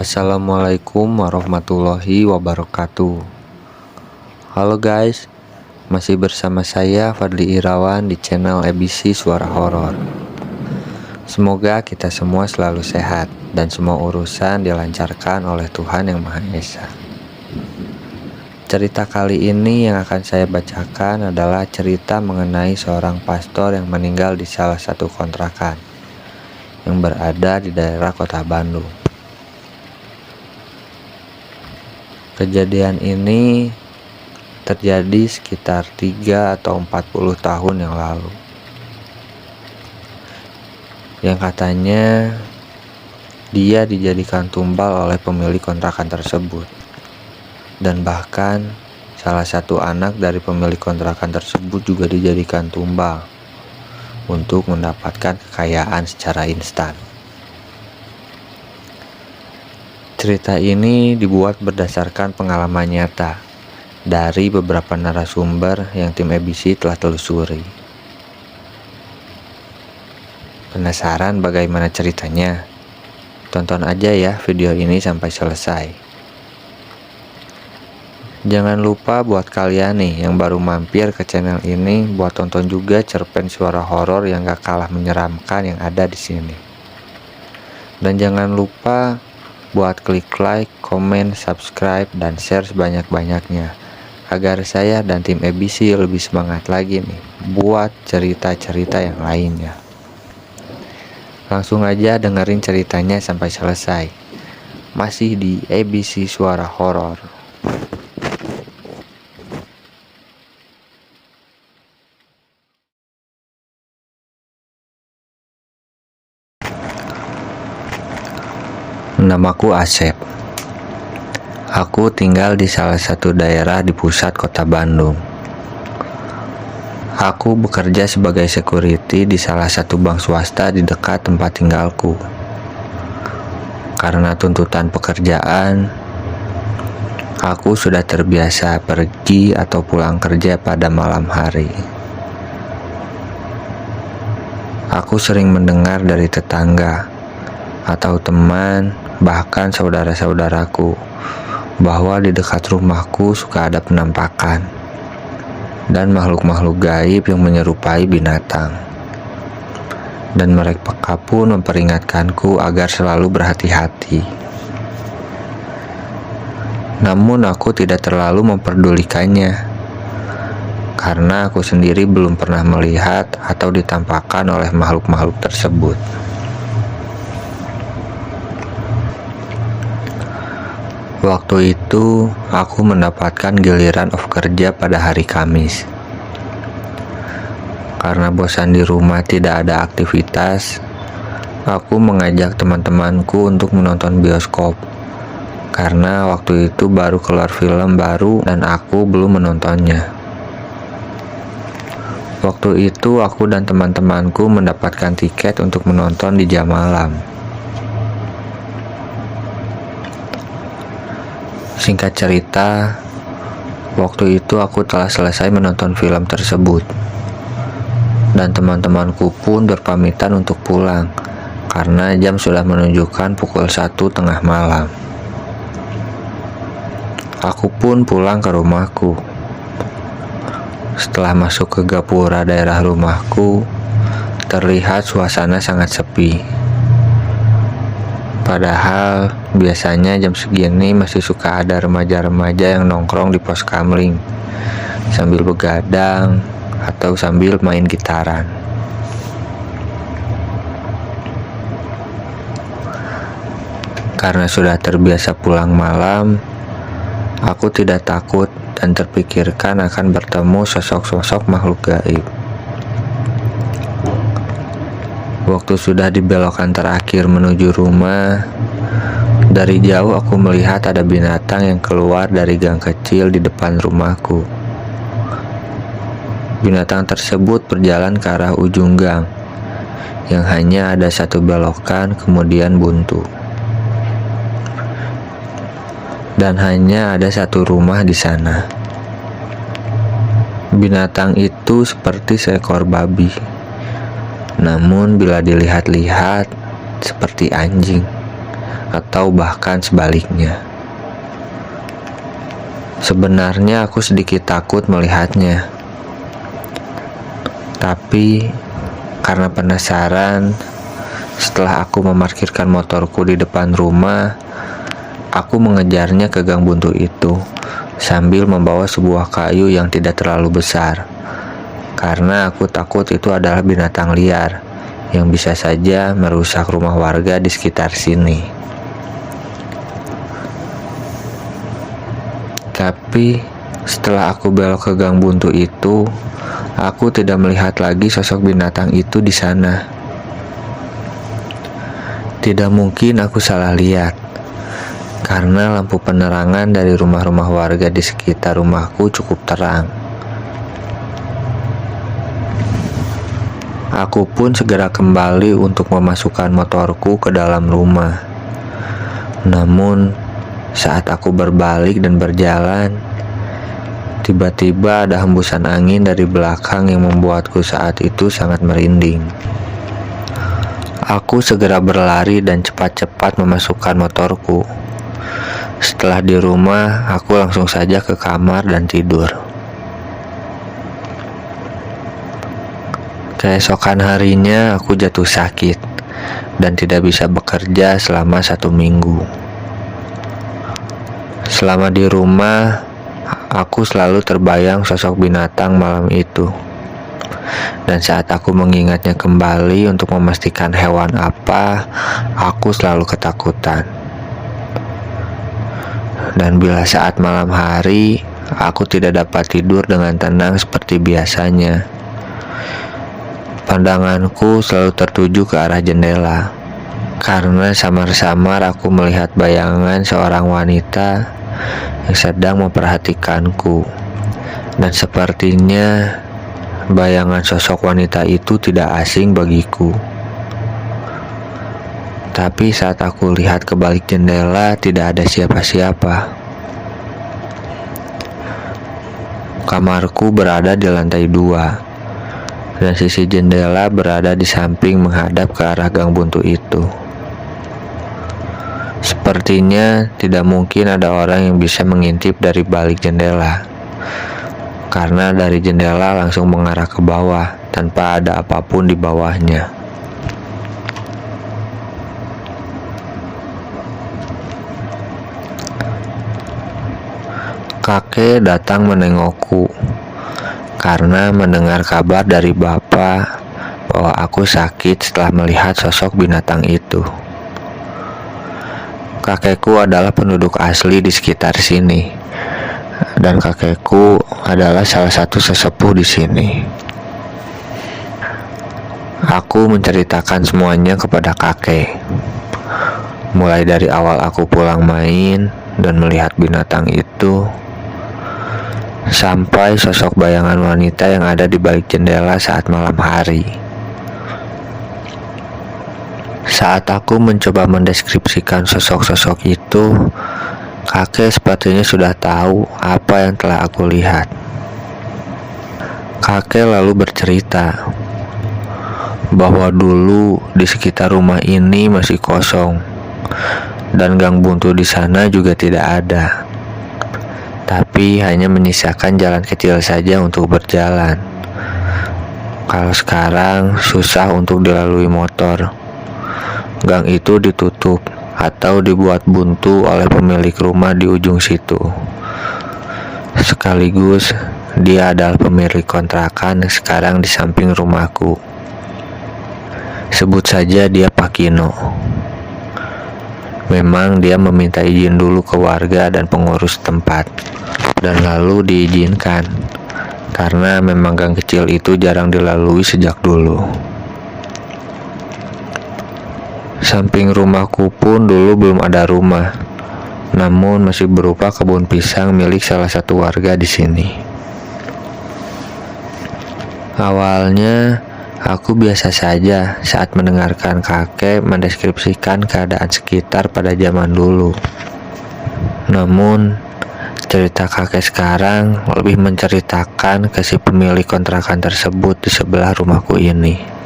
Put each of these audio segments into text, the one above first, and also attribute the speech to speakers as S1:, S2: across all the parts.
S1: Assalamualaikum warahmatullahi wabarakatuh. Halo guys, masih bersama saya Fadli Irawan di channel ABC Suara Horor. Semoga kita semua selalu sehat dan semua urusan dilancarkan oleh Tuhan Yang Maha Esa. Cerita kali ini yang akan saya bacakan adalah cerita mengenai seorang pastor yang meninggal di salah satu kontrakan yang berada di daerah kota Bandung. Kejadian ini terjadi sekitar 3 atau 40 tahun yang lalu. Yang katanya dia dijadikan tumbal oleh pemilik kontrakan tersebut. Dan bahkan salah satu anak dari pemilik kontrakan tersebut juga dijadikan tumbal untuk mendapatkan kekayaan secara instan. Cerita ini dibuat berdasarkan pengalaman nyata dari beberapa narasumber yang tim ABC telah telusuri. Penasaran bagaimana ceritanya? Tonton aja ya video ini sampai selesai. Jangan lupa buat kalian nih yang baru mampir ke channel ini, buat tonton juga cerpen suara horor yang gak kalah menyeramkan yang ada di sini. Dan jangan lupa buat klik like, komen, subscribe, dan share sebanyak-banyaknya agar saya dan tim ABC lebih semangat lagi nih buat cerita-cerita yang lainnya. Langsung aja dengerin ceritanya sampai selesai. Masih di ABC Suara Horor. Namaku Asep. Aku tinggal di salah satu daerah di pusat kota Bandung. Aku bekerja sebagai security di salah satu bank swasta di dekat tempat tinggalku. Karena tuntutan pekerjaan, aku sudah terbiasa pergi atau pulang kerja pada malam hari. Aku sering mendengar dari tetangga atau teman, bahkan saudara-saudaraku, bahwa di dekat rumahku suka ada penampakan dan makhluk-makhluk gaib yang menyerupai binatang. Dan mereka pun memperingatkanku agar selalu berhati-hati. Namun aku tidak terlalu memperdulikannya, karena aku sendiri belum pernah melihat atau ditampakkan oleh makhluk-makhluk tersebut. Waktu itu, aku mendapatkan giliran off kerja pada hari Kamis. Karena bosan di rumah tidak ada aktivitas, aku mengajak teman-temanku untuk menonton bioskop. Karena waktu itu baru keluar film baru dan aku belum menontonnya. Waktu itu, aku dan teman-temanku mendapatkan tiket untuk menonton di jam malam. Singkat cerita, waktu itu aku telah selesai menonton film tersebut. Dan teman-temanku pun berpamitan untuk pulang, karena jam sudah menunjukkan pukul 1 tengah malam. Aku pun pulang ke rumahku. Setelah masuk ke gapura daerah rumahku, terlihat suasana sangat sepi. Padahal biasanya jam segini masih suka ada remaja-remaja yang nongkrong di pos kamling sambil begadang atau sambil main gitaran. Karena sudah terbiasa pulang malam, aku tidak takut dan terpikirkan akan bertemu sosok-sosok makhluk gaib. Waktu sudah di belokan terakhir menuju rumah, dari jauh aku melihat ada binatang yang keluar dari gang kecil di depan rumahku. Binatang tersebut berjalan ke arah ujung gang, yang hanya ada satu belokan kemudian buntu. Dan hanya ada satu rumah di sana. Binatang itu seperti seekor babi. Namun bila dilihat-lihat seperti anjing, atau bahkan sebaliknya. Sebenarnya aku sedikit takut melihatnya, tapi karena penasaran, setelah aku memarkirkan motorku di depan rumah, aku mengejarnya ke gang buntu itu sambil membawa sebuah kayu yang tidak terlalu besar, karena aku takut itu adalah binatang liar yang bisa saja merusak rumah warga di sekitar sini. Tapi setelah aku belok ke gang buntu itu, aku tidak melihat lagi sosok binatang itu di sana. Tidak mungkin aku salah lihat, karena lampu penerangan dari rumah-rumah warga di sekitar rumahku cukup terang. Aku pun segera kembali untuk memasukkan motorku ke dalam rumah. Namun, saat aku berbalik dan berjalan, tiba-tiba ada hembusan angin dari belakang yang membuatku saat itu sangat merinding. Aku segera berlari dan cepat-cepat memasukkan motorku. Setelah di rumah, aku langsung saja ke kamar dan tidur. Keesokan harinya aku jatuh sakit dan tidak bisa bekerja selama 1 minggu. Selama di rumah, aku selalu terbayang sosok binatang malam itu. Dan saat aku mengingatnya kembali untuk memastikan hewan apa, aku selalu ketakutan. Dan bila saat malam hari, aku tidak dapat tidur dengan tenang seperti biasanya. Pandanganku selalu tertuju ke arah jendela, karena samar-samar aku melihat bayangan seorang wanita yang sedang memperhatikanku. Dan sepertinya bayangan sosok wanita itu tidak asing bagiku. Tapi saat aku lihat ke balik jendela, tidak ada siapa-siapa. Kamarku berada di lantai 2, dan sisi jendela berada di samping menghadap ke arah gang buntu itu. Sepertinya tidak mungkin ada orang yang bisa mengintip dari balik jendela, karena dari jendela langsung mengarah ke bawah tanpa ada apapun di bawahnya. Kakek datang menengokku karena mendengar kabar dari bapak bahwa aku sakit setelah melihat sosok binatang itu. Kakekku adalah penduduk asli di sekitar sini, dan kakekku adalah salah satu sesepuh di sini. Aku menceritakan semuanya kepada kakek, mulai dari awal aku pulang main dan melihat binatang itu, sampai sosok bayangan wanita yang ada di balik jendela saat malam hari. Saat aku mencoba mendeskripsikan sosok-sosok itu, kakek sepertinya sudah tahu apa yang telah aku lihat. Kakek lalu bercerita bahwa dulu di sekitar rumah ini masih kosong, dan gang buntu di sana juga tidak ada, tapi hanya menyisakan jalan kecil saja untuk berjalan. Kalau sekarang susah untuk dilalui motor. Gang itu ditutup atau dibuat buntu oleh pemilik rumah di ujung situ. Sekaligus dia adalah pemilik kontrakan sekarang di samping rumahku. Sebut saja dia Pak Kino. Memang dia meminta izin dulu ke warga dan pengurus tempat, dan lalu diizinkan, karena memang gang kecil itu jarang dilalui sejak dulu. Samping rumahku pun dulu belum ada rumah, namun masih berupa kebun pisang milik salah satu warga di sini. Awalnya aku biasa saja saat mendengarkan kakek mendeskripsikan keadaan sekitar pada zaman dulu. Namun cerita kakek sekarang lebih menceritakan ke si pemilik kontrakan tersebut di sebelah rumahku ini.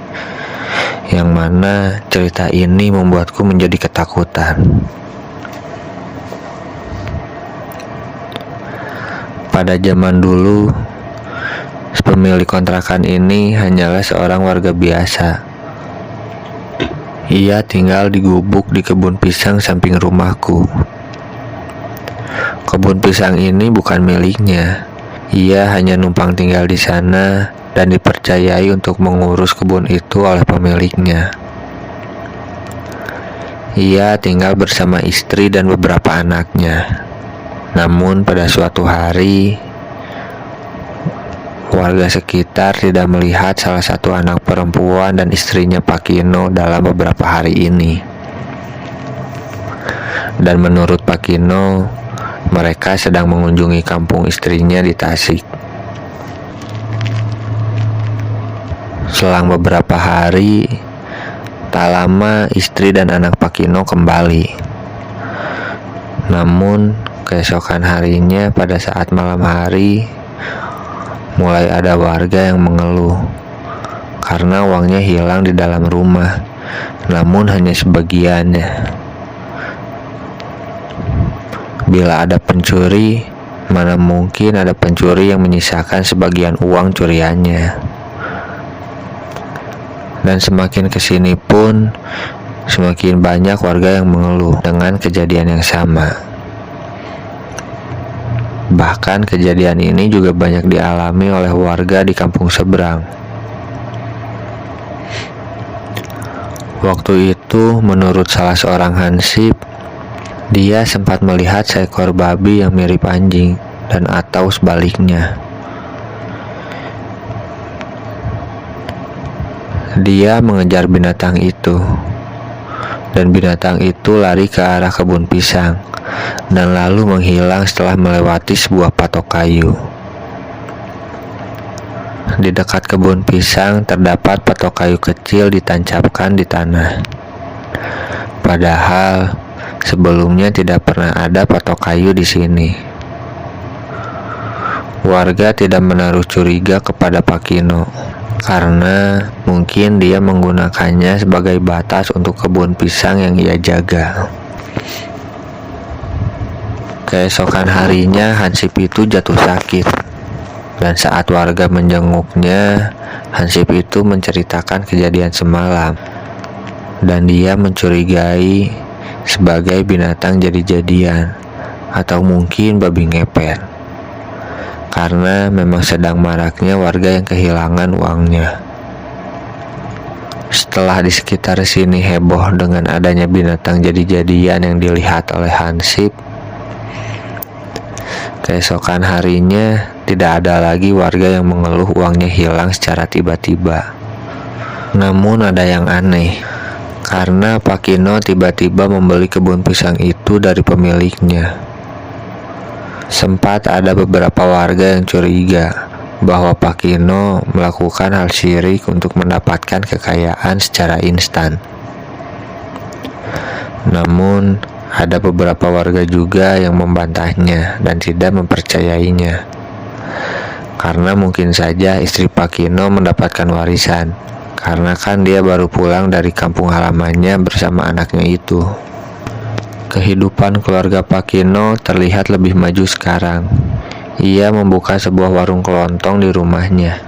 S1: yang mana cerita ini membuatku menjadi ketakutan. Pada zaman dulu, pemilik kontrakan ini hanyalah seorang warga biasa. Ia tinggal di gubuk di kebun pisang samping rumahku. Kebun pisang ini bukan miliknya. Ia hanya numpang tinggal di sana dan dipercayai untuk mengurus kebun itu oleh pemiliknya. Ia tinggal bersama istri dan beberapa anaknya. Namun pada suatu hari, warga sekitar tidak melihat salah satu anak perempuan dan istrinya Pak Kino dalam beberapa hari ini. Dan menurut Pak Kino, mereka sedang mengunjungi kampung istrinya di Tasik. Selang beberapa hari, tak lama istri dan anak Pak Kino kembali. Namun, keesokan harinya pada saat malam hari, mulai ada warga yang mengeluh karena uangnya hilang di dalam rumah, namun hanya sebagiannya. Bila ada pencuri, mana mungkin ada pencuri yang menyisakan sebagian uang curiannya. Dan semakin kesini pun, semakin banyak warga yang mengeluh dengan kejadian yang sama. Bahkan kejadian ini juga banyak dialami oleh warga di kampung seberang. Waktu itu, menurut salah seorang hansip, dia sempat melihat seekor babi yang mirip anjing dan atau sebaliknya. Dia mengejar binatang itu, dan binatang itu lari ke arah kebun pisang dan lalu menghilang setelah melewati sebuah patok kayu. Di dekat kebun pisang terdapat patok kayu kecil ditancapkan di tanah. Padahal sebelumnya tidak pernah ada patok kayu di sini. Warga tidak menaruh curiga kepada Pak Kino karena mungkin dia menggunakannya sebagai batas untuk kebun pisang yang ia jaga. Keesokan harinya hansip itu jatuh sakit, dan saat warga menjenguknya, hansip itu menceritakan kejadian semalam, dan dia mencurigai sebagai binatang jadi-jadian atau mungkin babi ngepet, karena memang sedang maraknya warga yang kehilangan uangnya. Setelah di sekitar sini heboh dengan adanya binatang jadi-jadian yang dilihat oleh hansip, keesokan harinya tidak ada lagi warga yang mengeluh uangnya hilang secara tiba-tiba. Namun ada yang aneh, karena Pak Kino tiba-tiba membeli kebun pisang itu dari pemiliknya. Sempat ada beberapa warga yang curiga bahwa Pak Kino melakukan hal syirik untuk mendapatkan kekayaan secara instan. Namun, ada beberapa warga juga yang membantahnya dan tidak mempercayainya. Karena mungkin saja istri Pak Kino mendapatkan warisan, karena kan dia baru pulang dari kampung halamannya bersama anaknya itu. Kehidupan keluarga Pak Kino terlihat lebih maju sekarang. Ia membuka sebuah warung kelontong di rumahnya.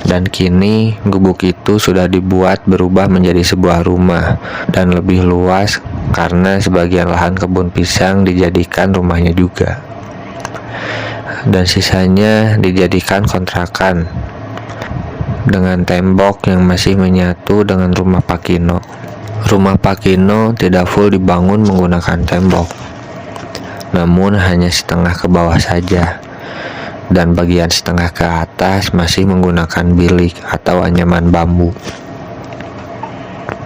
S1: Dan kini gubuk itu sudah dibuat berubah menjadi sebuah rumah dan lebih luas karena sebagian lahan kebun pisang dijadikan rumahnya juga. Dan sisanya dijadikan kontrakan dengan tembok yang masih menyatu dengan rumah Pak Kino. Rumah Pak Kino tidak full dibangun menggunakan tembok, namun hanya setengah ke bawah saja, dan bagian setengah ke atas masih menggunakan bilik atau anyaman bambu.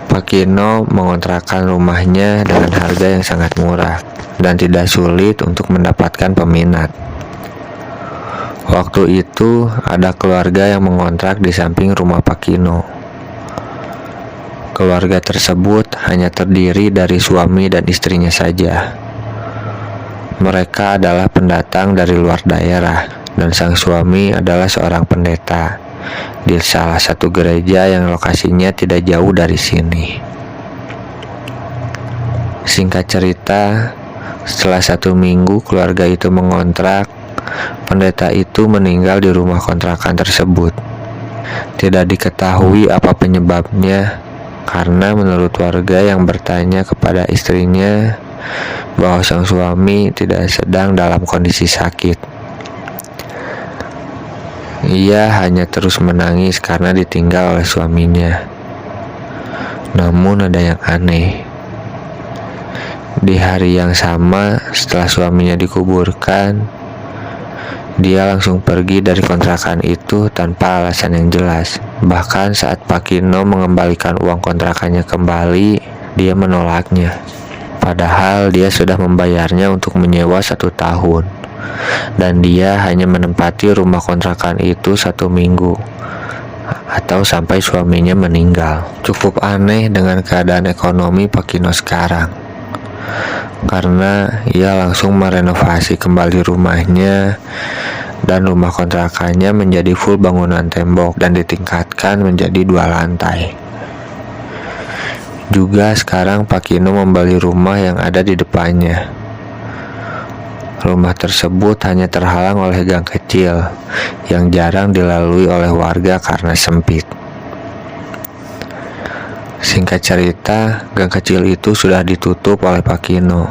S1: Pak Kino mengontrakkan rumahnya dengan harga yang sangat murah dan tidak sulit untuk mendapatkan peminat. Waktu itu ada keluarga yang mengontrak di samping rumah Pak Kino. Keluarga tersebut hanya terdiri dari suami dan istrinya saja. Mereka adalah pendatang dari luar daerah, dan sang suami adalah seorang pendeta di salah satu gereja yang lokasinya tidak jauh dari sini. Singkat cerita, setelah 1 minggu keluarga itu mengontrak, pendeta itu meninggal di rumah kontrakan tersebut. Tidak diketahui apa penyebabnya, karena menurut warga yang bertanya kepada istrinya bahwa sang suami tidak sedang dalam kondisi sakit. Ia hanya terus menangis karena ditinggal oleh suaminya. Namun ada yang aneh. Di hari yang sama setelah suaminya dikuburkan, dia langsung pergi dari kontrakan itu tanpa alasan yang jelas. Bahkan saat Pak Kino mengembalikan uang kontrakannya kembali, dia menolaknya. Padahal dia sudah membayarnya untuk menyewa 1 tahun. Dan dia hanya menempati rumah kontrakan itu 1 minggu. Atau sampai suaminya meninggal. Cukup aneh dengan keadaan ekonomi Pak Kino sekarang. Karena ia langsung merenovasi kembali rumahnya dan rumah kontrakannya menjadi full bangunan tembok dan ditingkatkan menjadi 2 lantai. Juga sekarang Pak Kino membeli rumah yang ada di depannya. Rumah tersebut hanya terhalang oleh gang kecil yang jarang dilalui oleh warga karena sempit. Singkat cerita, gang kecil itu sudah ditutup oleh Pak Kino,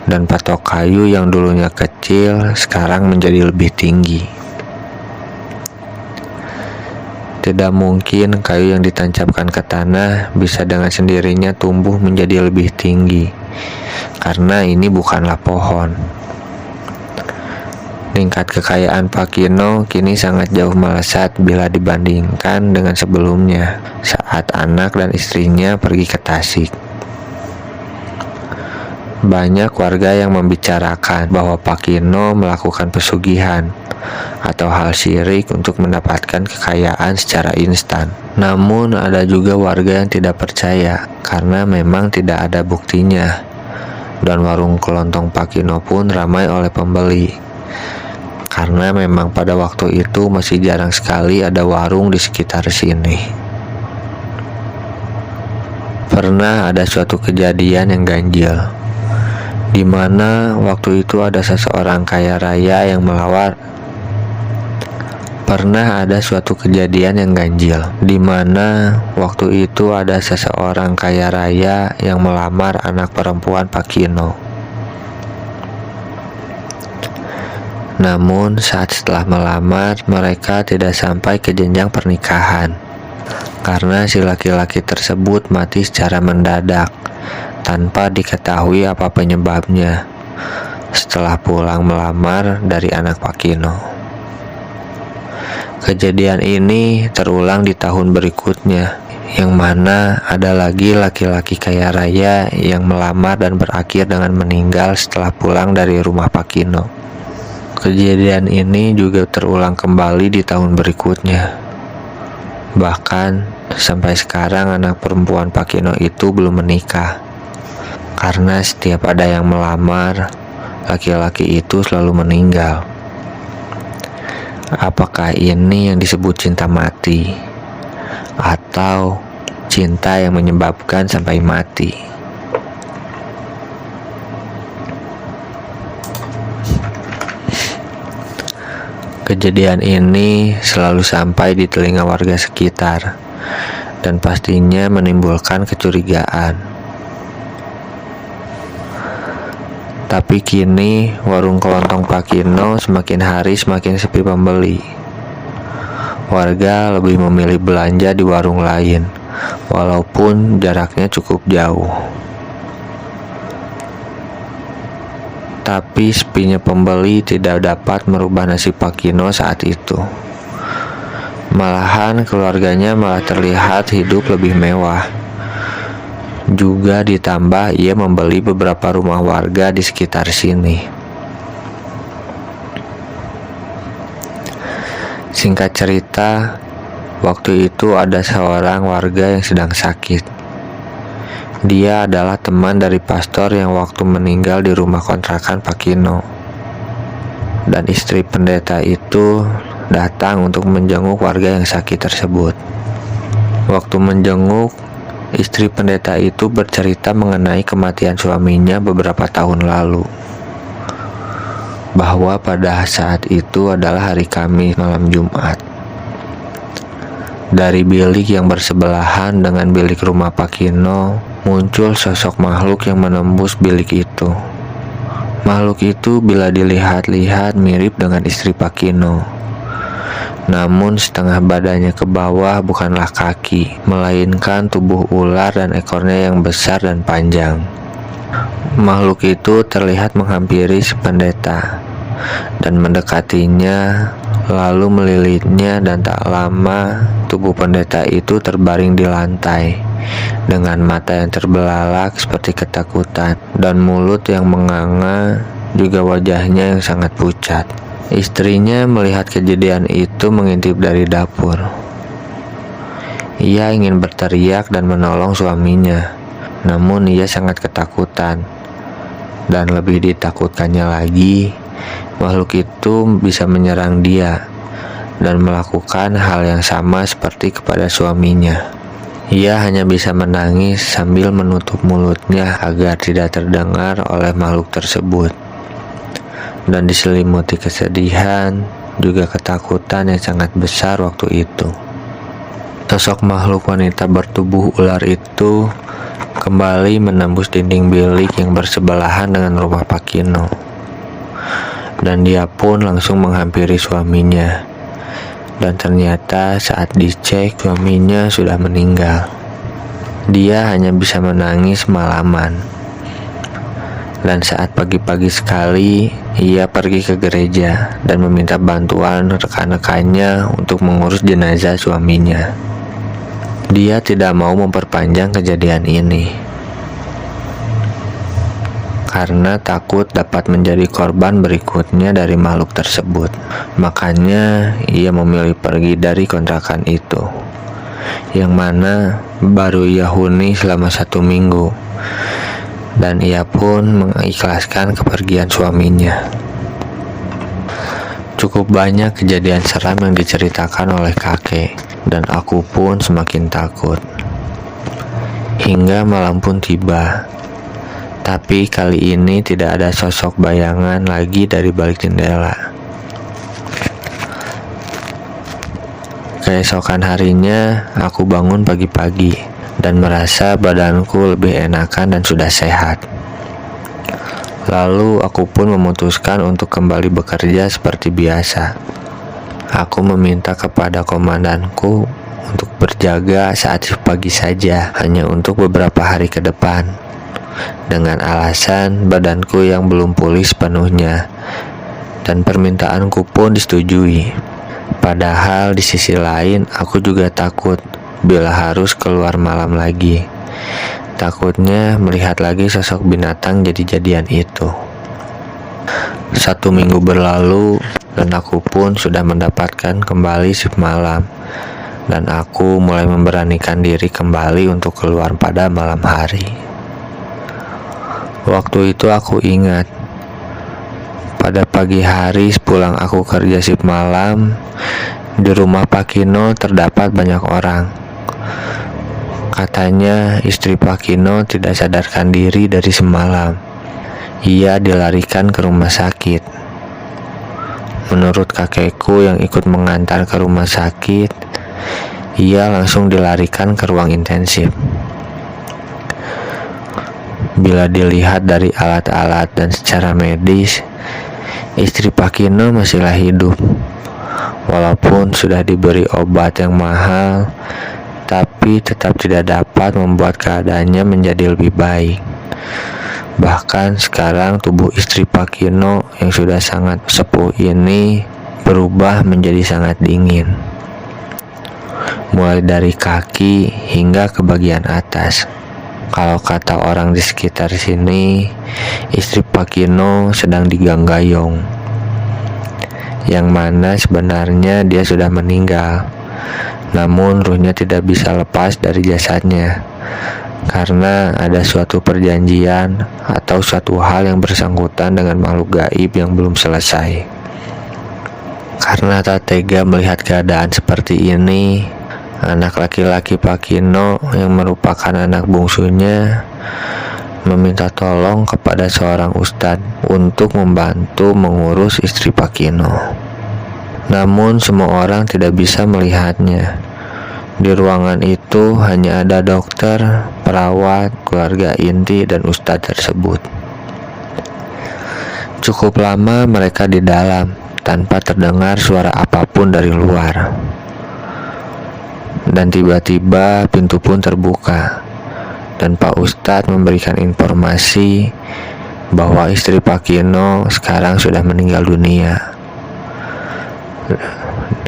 S1: dan patok kayu yang dulunya kecil sekarang menjadi lebih tinggi. Tidak mungkin kayu yang ditancapkan ke tanah bisa dengan sendirinya tumbuh menjadi lebih tinggi, karena ini bukanlah pohon. Tingkat kekayaan Pak Kino kini sangat jauh melesat bila dibandingkan dengan sebelumnya saat anak dan istrinya pergi ke Tasik. Banyak warga yang membicarakan bahwa Pak Kino melakukan pesugihan atau hal syirik untuk mendapatkan kekayaan secara instan. Namun ada juga warga yang tidak percaya karena memang tidak ada buktinya. Dan warung kelontong Pak Kino pun ramai oleh pembeli. Karena memang pada waktu itu masih jarang sekali ada warung di sekitar sini. Pernah ada suatu kejadian yang ganjil, di mana waktu itu ada seseorang kaya raya yang melamar anak perempuan Pak Kino. Namun saat setelah melamar, mereka tidak sampai ke jenjang pernikahan karena si laki-laki tersebut mati secara mendadak tanpa diketahui apa penyebabnya setelah pulang melamar dari anak Pak Kino. Kejadian ini terulang di tahun berikutnya, yang mana ada lagi laki-laki kaya raya yang melamar dan berakhir dengan meninggal setelah pulang dari rumah Pak Kino. Kejadian ini juga terulang kembali di tahun berikutnya. Bahkan sampai sekarang anak perempuan Pak Kino itu belum menikah. Karena setiap ada yang melamar, laki-laki itu selalu meninggal. Apakah ini yang disebut cinta mati? Atau cinta yang menyebabkan sampai mati? Kejadian ini selalu sampai di telinga warga sekitar dan pastinya menimbulkan kecurigaan. Tapi kini warung kelontong Pak Kino semakin hari semakin sepi pembeli. Warga lebih memilih belanja di warung lain, walaupun jaraknya cukup jauh. Tapi sepinya pembeli tidak dapat merubah nasib Pak Kino saat itu. Malahan keluarganya malah terlihat hidup lebih mewah. Juga ditambah ia membeli beberapa rumah warga di sekitar sini. Singkat cerita, waktu itu ada seorang warga yang sedang sakit. Dia adalah teman dari pastor yang waktu meninggal di rumah kontrakan Pak Kino. Dan istri pendeta itu datang untuk menjenguk warga yang sakit tersebut. Waktu menjenguk, istri pendeta itu bercerita mengenai kematian suaminya beberapa tahun lalu, bahwa pada saat itu adalah hari Kamis malam Jumat. Dari bilik yang bersebelahan dengan bilik rumah Pak Kino, muncul sosok makhluk yang menembus bilik itu. Makhluk itu bila dilihat-lihat mirip dengan istri Pak Kino. Namun setengah badannya ke bawah bukanlah kaki, melainkan tubuh ular dan ekornya yang besar dan panjang. Makhluk itu terlihat menghampiri si pendeta dan mendekatinya, lalu melilitnya, dan tak lama tubuh pendeta itu terbaring di lantai dengan mata yang terbelalak seperti ketakutan dan mulut yang menganga, juga wajahnya yang sangat pucat. Istrinya melihat kejadian itu mengintip dari dapur. Ia ingin berteriak dan menolong suaminya, namun ia sangat ketakutan. Dan lebih ditakutkannya lagi, makhluk itu bisa menyerang dia dan melakukan hal yang sama seperti kepada suaminya. Ia hanya bisa menangis sambil menutup mulutnya agar tidak terdengar oleh makhluk tersebut. Dan diselimuti kesedihan, juga ketakutan yang sangat besar waktu itu. Sosok makhluk wanita bertubuh ular itu kembali menembus dinding bilik yang bersebelahan dengan rumah Pak Kino. Dan dia pun langsung menghampiri suaminya. Dan ternyata saat dicek, suaminya sudah meninggal. Dia hanya bisa menangis malaman. Dan saat pagi-pagi sekali, ia pergi ke gereja dan meminta bantuan rekan-rekannya untuk mengurus jenazah suaminya. Dia tidak mau memperpanjang kejadian ini karena takut dapat menjadi korban berikutnya dari makhluk tersebut. Makanya ia memilih pergi dari kontrakan itu, yang mana baru ia huni selama 1 minggu. Dan ia pun mengikhlaskan kepergian suaminya. Cukup banyak kejadian seram yang diceritakan oleh kakek, dan aku pun semakin takut. Hingga malam pun tiba. Tapi kali ini tidak ada sosok bayangan lagi dari balik jendela. Keesokan harinya, aku bangun pagi-pagi dan merasa badanku lebih enakan dan sudah sehat. Lalu aku pun memutuskan untuk kembali bekerja seperti biasa. Aku meminta kepada komandanku untuk berjaga saat pagi saja, hanya untuk beberapa hari ke depan, dengan alasan badanku yang belum pulih sepenuhnya, dan permintaanku pun disetujui. Padahal di sisi lain aku juga takut bila harus keluar malam lagi. Takutnya melihat lagi sosok binatang jadi-jadian itu. 1 minggu berlalu dan aku pun sudah mendapatkan kembali shift malam. Dan aku mulai memberanikan diri kembali untuk keluar pada malam hari. Waktu itu aku ingat, pada pagi hari sepulang aku kerja shift malam, di rumah Pak Kino terdapat banyak orang. Katanya istri Pak Kino tidak sadarkan diri dari semalam. Ia dilarikan ke rumah sakit. Menurut kakekku yang ikut mengantar ke rumah sakit, ia langsung dilarikan ke ruang intensif. Bila dilihat dari alat-alat dan secara medis, istri Pak Kino masihlah hidup. Walaupun sudah diberi obat yang mahal, tapi tetap tidak dapat membuat keadaannya menjadi lebih baik. Bahkan sekarang tubuh istri Pak Kino yang sudah sangat sepuh ini berubah menjadi sangat dingin, mulai dari kaki hingga ke bagian atas. Kalau kata orang di sekitar sini, istri Pak Kino sedang diganggayong, yang mana sebenarnya dia sudah meninggal. Namun ruhnya tidak bisa lepas dari jasadnya karena ada suatu perjanjian atau suatu hal yang bersangkutan dengan makhluk gaib yang belum selesai. Karena tak tega melihat keadaan seperti ini, anak laki-laki Pak Kino yang merupakan anak bungsunya meminta tolong kepada seorang ustadz untuk membantu mengurus istri Pak Kino. Namun semua orang tidak bisa melihatnya. Di ruangan itu hanya ada dokter, perawat, keluarga inti, dan ustadz tersebut. Cukup lama mereka di dalam tanpa terdengar suara apapun dari luar. Dan tiba-tiba pintu pun terbuka dan Pak Ustadz memberikan informasi bahwa istri Pak Kino sekarang sudah meninggal dunia.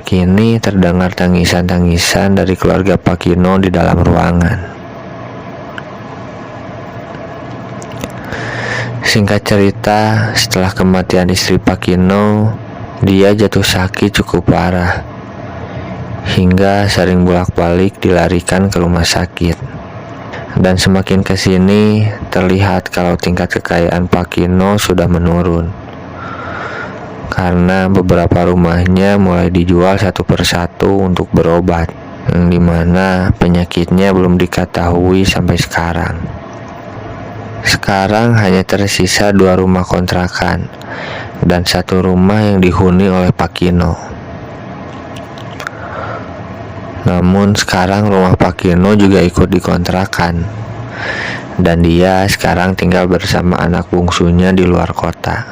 S1: Kini terdengar tangisan-tangisan dari keluarga Pak Kino di dalam ruangan. Singkat cerita, setelah kematian istri Pak Kino, dia jatuh sakit cukup parah, hingga sering bolak-balik dilarikan ke rumah sakit. Dan semakin kesini, terlihat kalau tingkat kekayaan Pak Kino sudah menurun, karena beberapa rumahnya mulai dijual satu persatu untuk berobat, yang dimana penyakitnya belum diketahui sampai sekarang. Sekarang hanya tersisa 2 rumah kontrakan dan 1 rumah yang dihuni oleh Pak Kino. Namun sekarang rumah Pak Kino juga ikut dikontrakan, dan dia sekarang tinggal bersama anak bungsunya di luar kota.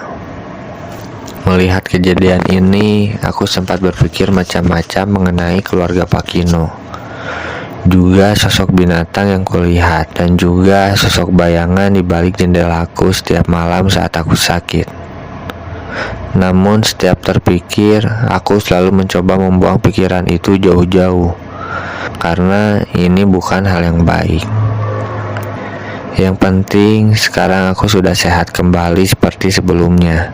S1: Melihat kejadian ini, aku sempat berpikir macam-macam mengenai keluarga Pak Kino, juga sosok binatang yang kulihat, dan juga sosok bayangan di balik jendelaku setiap malam saat aku sakit. Namun setiap terpikir, aku selalu mencoba membuang pikiran itu jauh-jauh, karena ini bukan hal yang baik. Yang penting sekarang aku sudah sehat kembali seperti sebelumnya,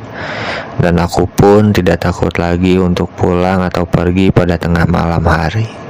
S1: dan aku pun tidak takut lagi untuk pulang atau pergi pada tengah malam hari.